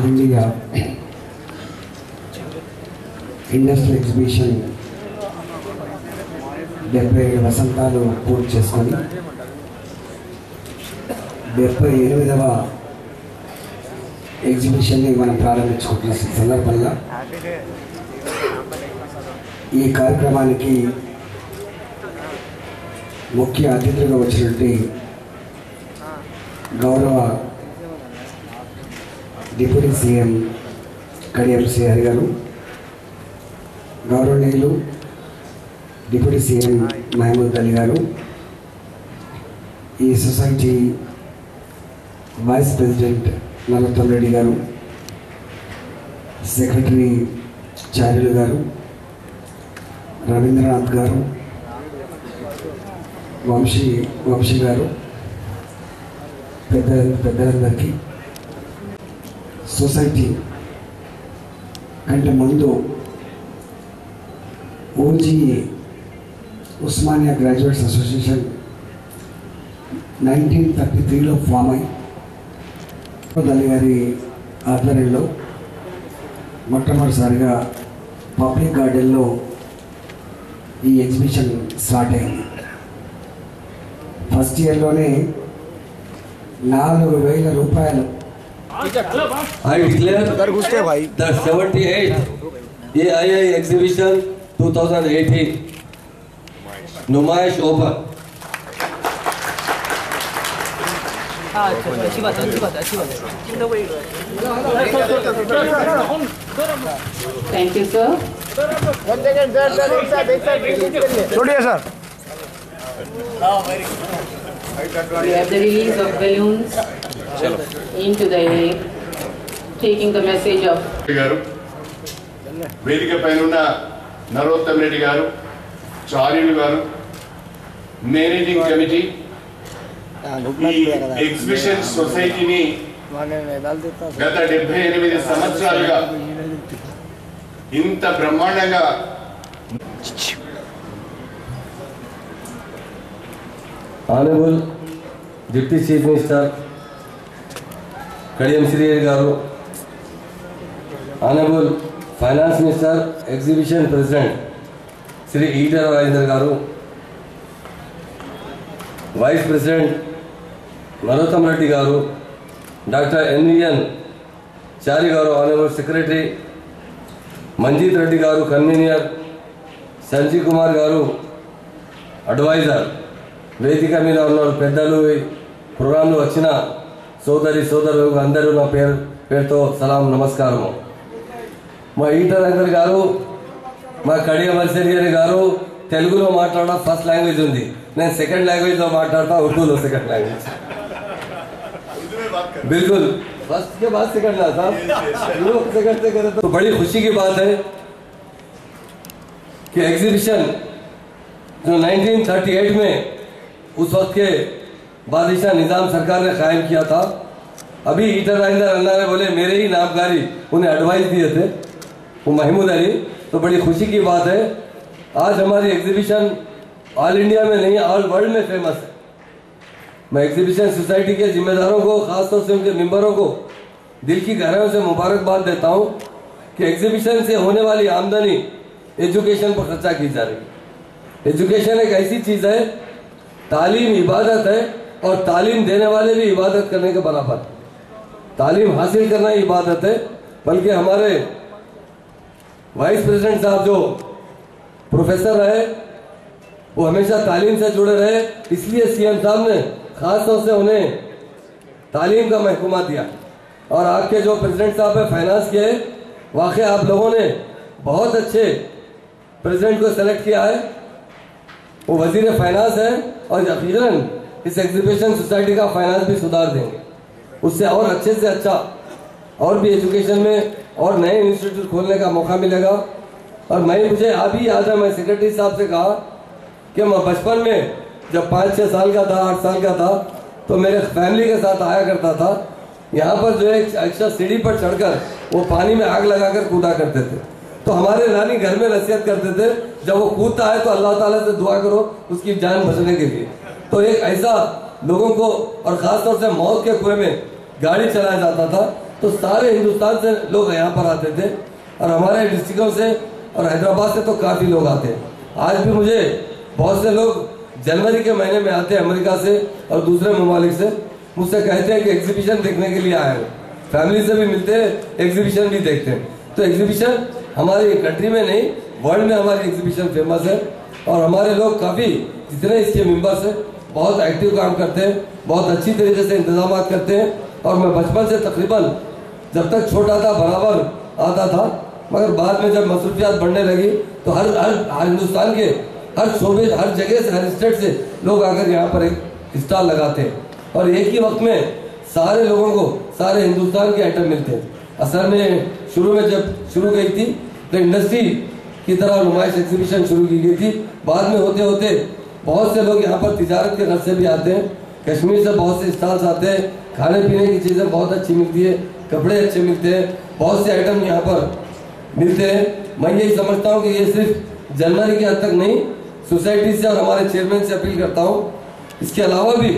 All India industrial exhibition 77 వసంతాలు పూర్తి చేసుకొని 78వ ఎగ్జిబిషన్ని మనం ప్రారంభించుకుంటున్న సందర్భంగా ఈ కార్యక్రమానికి ముఖ్య అతిథులుగా వచ్చినటువంటి గౌరవ డిప్యూటీ సీఎం కడియం శ్రీ హరి గారు, గౌరవనీయులు డిప్యూటీ సీఎం మహమూద్ అలీ గారు, ఈ society vice president Narottam Reddy garu, secretary చార్యులు గారు, రవీంద్రనాథ్ గారు, వంశీ గారు, పెద్దలందరికీ, సొసైటీ కంటే ముందు ఓజీ ఉస్మానియా గ్రాడ్యుయేట్స్ అసోసియేషన్ 1933లో ఫామ్ అయి అలీ గారి ఆధ్వర్యంలో మొట్టమొదటిసారిగా పబ్లిక్ గార్డెన్లో ఈ ఎగ్జిబిషన్ స్టార్ట్ అయింది. ఫస్ట్ ఇయర్లోనే 4,000 రూపాయలు. I declare the 78th AII exhibition 2018 नुमाइश ओपन. अच्छी बात है. Thank you sir. छोड़िए sir. We have the release of balloons into the air, taking the message of వేదిక పైన ఉన్న నరోత్తమ్ రెడ్డి గారు, చార్యులు గారు, మేనేజింగ్ కమిటీ ఈ ఎగ్జిబిషన్ సొసైటీని గత 78 సంవత్సరాలుగా ఇంత బ్రహ్మాండంగా Honorable Deputy Chief Minister Kadiyam Shri Hari Garu, Honorable Finance Minister Exhibition President Shri Eater Rajendra Garu, Vice President Narottam Reddy Garu, Dr. N.V.N. Chari Garu, Honorable Secretary Manjit Reddy Garu, Convener Sanjeev Kumar Garu, Advisor. వేదిక మీద ఉన్న పెద్దలు, ప్రోగ్రాంలో వచ్చిన సోదరులు అందరూ నా పేరుతో సలాం నమస్కారము. మా ఈటర్ రవీంద్ర గారు, మా కడియం శ్రీ గారు తెలుగులో మాట్లాడడం ఫస్ట్ లాంగ్వేజ్ ఉంది. నేను సెకండ్ లాంగ్వేజ్లో మాట్లాడతా, ఉర్దూలో సెకండ్ లాంగ్వేజ్. बिल्कुल फर्स्ट के बाद सेकंड ना साहब, लोग सेकंड से करे तो बड़ी खुशी की बात है कि एग्जीबिशन जो 1938 में उस वक्त के बादशाह निज़ाम सरकार ने कायम किया था. अभी ईटर राजेंद्र अन्ना ने बोले मेरे ही नामकारी उन्हें एडवाइस दिए थे, वो महमूद अली. तो बड़ी खुशी की बात है आज हमारी एग्जीबिशन ऑल इंडिया में नहीं ऑल वर्ल्ड में फेमस है. मैं एग्जीबिशन सोसाइटी के जिम्मेदारों को, खासतौर से उनके मेंबरों को दिल की गहराइयों से मुबारकबाद देता हूँ कि एग्जीबिशन से होने वाली आमदनी एजुकेशन पर खर्चा की जा रही है. एजुकेशन एक ऐसी चीज़ है, तालीम इबादत है और तालीम देने वाले भी इबादत करने के बराबर. तालीम हासिल करना ही इबादत है. बल्कि हमारे वाइस प्रेसिडेंट साहब जो प्रोफेसर रहे वो हमेशा तालीम से जुड़े रहे, इसलिए सीएम साहब ने खास तौर से उन्हें तालीम का महकमा दिया. और आपके जो प्रेसिडेंट साहब है फाइनेंस के, वाकई आप लोगों ने बहुत अच्छे प्रेसिडेंट को सेलेक्ट किया है. वो वजीर फाइनेंस है और यकीनन इस एग्जीबिशन सोसाइटी का फाइनेंस भी सुधार देंगे. उससे और अच्छे से अच्छा और भी एजुकेशन में और नए इंस्टीट्यूट खोलने का मौका मिलेगा. और मुझे अभी याद है, मैं सेक्रेटरी साहब से कहा कि मैं बचपन में जब 5-6 साल का था, 8 साल का था, तो मेरे फैमिली के साथ आया करता था. यहाँ पर जो है एक्स्ट्रा सीढ़ी पर चढ़कर वो पानी में आग लगाकर कूदा करते थे. तो हमारे नानी घर में नसीहत करते थे, जब वो कूदता है तो अल्लाह ताला से दुआ करो उसकी जान बचने के लिए. तो एक ऐसा लोगों को, और ख़ास तौर से मौत के कुएं में गाड़ी चलाया जाता था, तो सारे हिंदुस्तान से लोग यहाँ पर आते थे और हमारे डिस्ट्रिक्टों से और हैदराबाद से तो काफ़ी लोग आते हैं। आज भी मुझे बहुत से लोग जनवरी के महीने में आते हैं अमेरिका से और दूसरे ममालिक से, मुझसे कहते हैं कि एग्जीबिशन देखने के लिए आए हैं। फैमिली से भी मिलते हैं, एग्जीबिशन भी देखते हैं। तो एग्जीबिशन हमारी कंट्री में नहीं, वर्ल्ड में हमारी एग्जीबिशन फेमस है और हमारे लोग काफ़ी जितने इसके मेंबर्स हैं बहुत एक्टिव काम करते हैं, बहुत अच्छी तरीके से इंतजाम करते हैं। और मैं बचपन से तकरीबन जब तक छोटा था बराबर आता था, मगर बाद में जब मसरूफियात बढ़ने लगी तो हर हिंदुस्तान के हर शोबे, हर जगह से, हर स्टेट से लोग आकर यहाँ पर एक स्टॉल लगाते हैं और एक ही वक्त में सारे लोगों को सारे हिंदुस्तान के आइटम मिलते हैं। असल में शुरू में जब शुरू गई थी तो इंडस्ट्री की तरह नुमाइश एग्जीबिशन शुरू की गई थी। बाद में होते होते बहुत से लोग यहाँ पर तिजारत के घर से भी आते हैं, कश्मीर से बहुत से स्टॉल्स आते हैं, खाने पीने की चीज़ें बहुत अच्छी मिलती है, कपड़े अच्छे मिलते हैं, बहुत से आइटम यहाँ पर मिलते हैं। मैं यही समझता हूँ कि ये सिर्फ जनवरी के हद तक नहीं, सोसाइटी से और हमारे चेयरमैन से अपील करता हूँ, इसके अलावा भी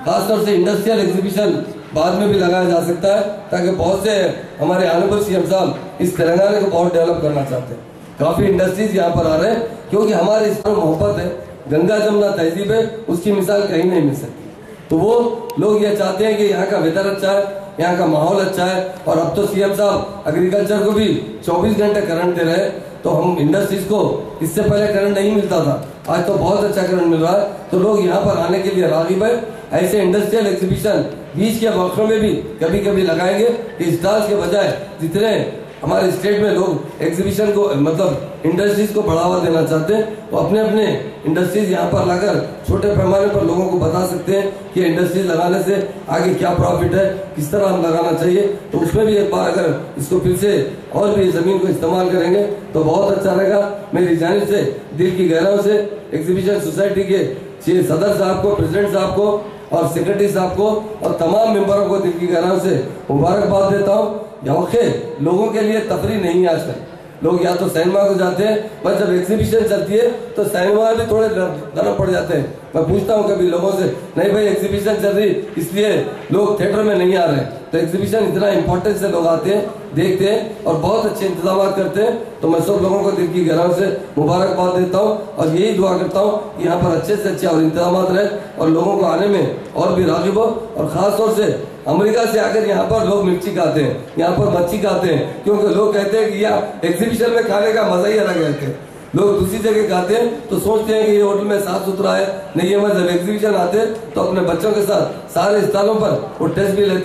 खासतौर से इंडस्ट्रियल एग्जीबिशन बाद में भी लगाया जा सकता है, ताकि बहुत से हमारे ऑनरेबल सीएम साहब इस तेलंगाना को बहुत डेवलप करना चाहते हैं। काफ़ी इंडस्ट्रीज यहाँ पर आ रहे हैं क्योंकि हमारे इस पर मोहब्बत है, गंगा जमुना तहजीब है, उसकी मिसाल कहीं नहीं मिल सकती। तो वो लोग ये चाहते हैं कि यहाँ का वेदर अच्छा है, यहाँ का माहौल अच्छा है। और अब तो सीएम साहब एग्रीकल्चर को भी 24 घंटे करंट दे रहे हैं, तो हम इंडस्ट्रीज को इससे पहले करंट नहीं मिलता था, आज तो बहुत अच्छा करंट मिल रहा है। तो लोग यहाँ पर आने के लिए राग़िब है। ऐसे इंडस्ट्रियल एग्जीबिशन बीच के वक्फों में भी कभी कभी लगाएंगे। इस स्टॉल्स के बजाय जितने हमारे स्टेट में लोग एग्जीबिशन को मतलब इंडस्ट्रीज को बढ़ावा देना चाहते हैं, वो अपने अपने इंडस्ट्रीज यहाँ पर लाकर छोटे पैमाने पर लोगों को बता सकते हैं कि इंडस्ट्रीज लगाने से आगे क्या प्रॉफिट है, किस तरह हम लगाना चाहिए। तो उसमें भी एक बार अगर इसको फिर से और भी ज़मीन को इस्तेमाल करेंगे तो बहुत अच्छा रहेगा। मेरी जानिब से दिल की गहराइयों से एग्जीबिशन सोसाइटी के सदर साहब को, प्रेसिडेंट साहब को और सेक्रेटरी साहब को और तमाम मेंबरों को दिल की गहराइयों से मुबारकबाद देता हूँ। लोगों के लिए तफरी नहीं है आजकल, लोग या तो सिनेमा को जाते हैं, पर जब एग्जीबिशन चलती है तो सिनेमा भी थोड़े गर्म पड़ जाते हैं। मैं पूछता हूँ कभी लोगों से, नहीं भाई एग्जीबिशन चल रही इसलिए लोग थिएटर में नहीं आ रहे। तो एग्जीबिशन इतना इंपॉर्टेंस से लोग आते हैं, देखते हैं और बहुत अच्छे इंतजाम करते हैं। तो मैं सब लोगों को दिल की गहराइयों से मुबारकबाद देता हूँ और यही दुआ करता हूँ कि यहाँ पर अच्छे से अच्छे और इंतजाम रहे और लोगों को आने में और भी राग़िब हो। और ख़ास तौर से अमेरिका से आकर यहाँ पर लोग मिर्ची खाते हैं, यहाँ पर मच्छी खाते हैं, क्योंकि लोग कहते हैं कि यहाँ एग्जीबिशन में खाने का मजा ही अलग रहता है। लोग दूसरी जगह खाते हैं तो सोचते हैं कि ये होटल में साफ सुथरा है, नहीं है। जब एग्जीबिशन आते हैं तो अपने बच्चों के साथ सारे स्थानों पर वो टेस्ट भी लेते हैं।